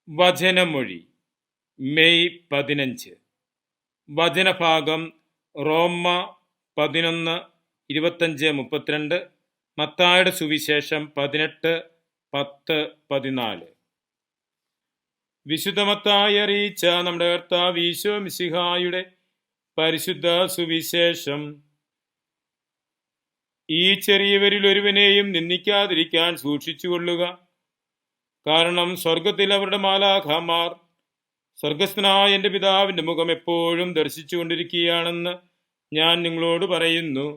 വചനമൊഴി May 15. വചനഭാഗം റോമ 11:25-32, മത്തായിയുടെ സുവിശേഷം 18:10-14. വിശുദ്ധ മത്തായി അറിയിച്ച നമ്മുടെ കർത്താവ് ഈശോ മിശിഹായുടെ പരിശുദ്ധ സുവിശേഷം. ഈ ചെറിയവരിൽ ഒരുവനെയും നിന്ദിക്കാതിരിക്കാൻ സൂക്ഷിച്ചുകൊള്ളുക. കാരണം സ്വർഗത്തിൽ അവരുടെ മാലാഖമാർ സ്വർഗസ്ഥനായ എൻ്റെ പിതാവിൻ്റെ മുഖം എപ്പോഴും ദർശിച്ചു കൊണ്ടിരിക്കുകയാണെന്ന് ഞാൻ നിങ്ങളോട് പറയുന്നു.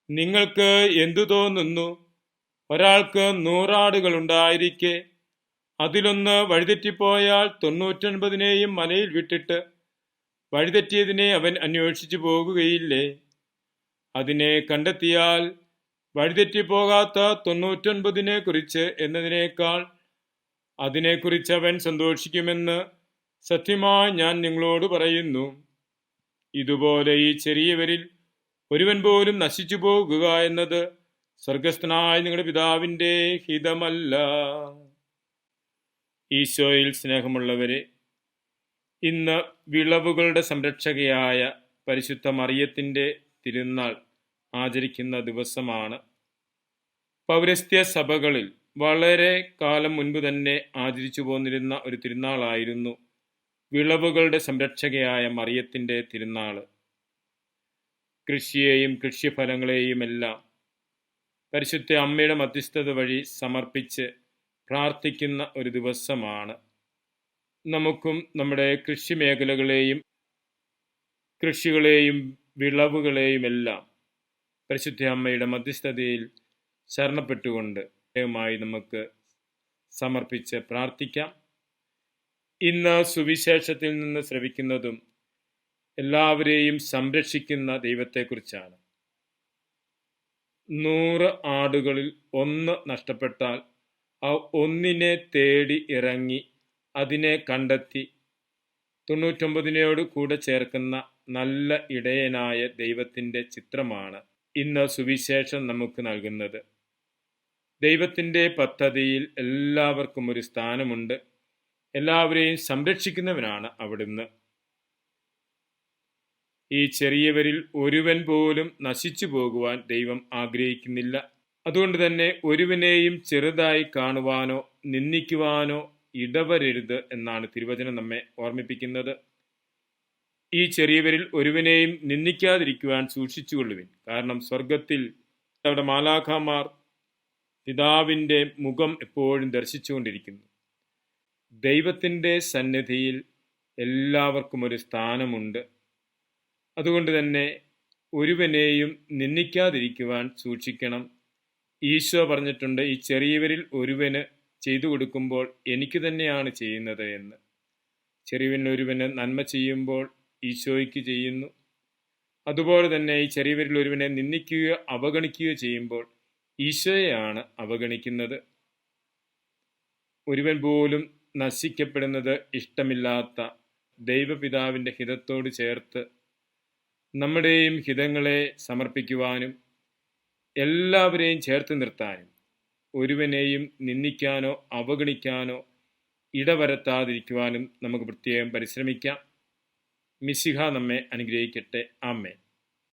നിങ്ങൾക്ക് എന്തു തോന്നുന്നു? ഒരാൾക്ക് 100 ആടുകൾ ഉണ്ടായിരിക്കെ അതിലൊന്ന് വഴിതെറ്റിപ്പോയാൽ 99നെയും മലയിൽ വിട്ടിട്ട് വഴിതെറ്റിയതിനെ അവൻ അന്വേഷിച്ചു പോകുകയില്ലേ? അതിനെ കണ്ടെത്തിയാൽ വഴിതെറ്റിപ്പോകാത്ത 99നെ കുറിച്ച് എന്നതിനേക്കാൾ അതിനെക്കുറിച്ച് അവൻ സന്തോഷിക്കുമെന്ന് സത്യമായി ഞാൻ നിങ്ങളോട് പറയുന്നു. ഇതുപോലെ ഈ ചെറിയവരിൽ ഒരുവൻ പോലും നശിച്ചു പോകുക എന്നത് സ്വർഗസ്ഥനായ നിങ്ങളുടെ പിതാവിൻ്റെ ഹിതമല്ല. ഈശോയിൽ സ്നേഹമുള്ളവരെ, ഇന്ന് വിളവുകളുടെ സംരക്ഷകയായ പരിശുദ്ധ മറിയത്തിൻ്റെ തിരുനാൾ ആചരിക്കുന്ന ദിവസമാണ്. പൗരസ്ത്യ സഭകളിൽ വളരെ കാലം മുൻപ് തന്നെ ആചരിച്ചു പോന്നിരുന്ന ഒരു തിരുനാളായിരുന്നു വിളവുകളുടെ സംരക്ഷകയായ മറിയത്തിൻ്റെ തിരുനാൾ. കൃഷിയെയും കൃഷിഫലങ്ങളെയുമെല്ലാം പരിശുദ്ധ അമ്മയുടെ മധ്യസ്ഥത വഴി സമർപ്പിച്ച് പ്രാർത്ഥിക്കുന്ന ഒരു ദിവസമാണ്. നമുക്കും നമ്മുടെ കൃഷി മേഖലകളെയും കൃഷികളെയും വിളവുകളെയുമെല്ലാം പരിശുദ്ധ അമ്മയുടെ മധ്യസ്ഥതയിൽ ശരണപ്പെട്ടുകൊണ്ട് മായി നമുക്ക് സമർപ്പിച്ച് പ്രാർത്ഥിക്കാം. ഇന്ന് സുവിശേഷത്തിൽ നിന്ന് ശ്രവിക്കുന്നതും എല്ലാവരെയും സംരക്ഷിക്കുന്ന ദൈവത്തെക്കുറിച്ചാണ്. 100 ആടുകളിൽ 1 നഷ്ടപ്പെട്ടാൽ ആ ഒന്നിനെ തേടി ഇറങ്ങി അതിനെ കണ്ടെത്തി 99നോട് കൂടെ ചേർക്കുന്ന നല്ല ഇടയനായ ദൈവത്തിൻ്റെ ചിത്രമാണ് ഇന്ന് സുവിശേഷം നമുക്ക് നൽകുന്നത്. ദൈവത്തിൻ്റെ പദ്ധതിയിൽ എല്ലാവർക്കും ഒരു സ്ഥാനമുണ്ട്. എല്ലാവരെയും സംരക്ഷിക്കുന്നവനാണ് അവിടുന്ന്. ഈ ചെറിയവരിൽ ഒരുവൻ പോലും നശിച്ചു പോകുവാൻ ദൈവം ആഗ്രഹിക്കുന്നില്ല. അതുകൊണ്ട് തന്നെ ഒരുവനെയും ചെറുതായി കാണുവാനോ നിന്ദിക്കുവാനോ ഇടവരരുത് എന്നാണ് തിരുവചനം നമ്മെ ഓർമ്മിപ്പിക്കുന്നത്. ഈ ചെറിയവരിൽ ഒരുവനെയും നിന്ദിക്കാതിരിക്കുവാൻ സൂക്ഷിച്ചുകൊള്ളുവിൻ. കാരണം സ്വർഗത്തിൽ അവിടെ മാലാഖമാർ പിതാവിൻ്റെ മുഖം എപ്പോഴും ദർശിച്ചുകൊണ്ടിരിക്കുന്നു. ദൈവത്തിൻ്റെ സന്നിധിയിൽ എല്ലാവർക്കും ഒരു സ്ഥാനമുണ്ട്. അതുകൊണ്ട് തന്നെ ഒരുവനെയും നിന്ദിക്കാതിരിക്കുവാൻ സൂക്ഷിക്കണം. ഈശോ പറഞ്ഞിട്ടുണ്ട്, ഈ ചെറിയവരിൽ ഒരുവന് ചെയ്തു കൊടുക്കുമ്പോൾ എനിക്ക് തന്നെയാണ് ചെയ്യുന്നത് എന്ന്. ചെറിയവനൊരുവന് നന്മ ചെയ്യുമ്പോൾ ഈശോയ്ക്ക് ചെയ്യുന്നു. അതുപോലെ തന്നെ ഈ ചെറിയവരിൽ ഒരുവനെ നിന്ദിക്കുകയോ അവഗണിക്കുകയോ ചെയ്യുമ്പോൾ ഈശോയെയാണ് അവഗണിക്കുന്നത്. ഒരുവൻ പോലും നശിക്കപ്പെടുന്നത് ഇഷ്ടമില്ലാത്ത ദൈവപിതാവിൻ്റെ ഹിതത്തോട് ചേർത്ത് നമ്മുടെയും ഹിതങ്ങളെ സമർപ്പിക്കുവാനും എല്ലാവരെയും ചേർത്ത് നിർത്താനും ഒരുവനെയും നിന്ദിക്കാനോ അവഗണിക്കാനോ ഇടവരുത്താതിരിക്കുവാനും നമുക്ക് പ്രത്യേകം പരിശ്രമിക്കാം. മിശിഹ നമ്മെ അനുഗ്രഹിക്കട്ടെ. ആമേൻ.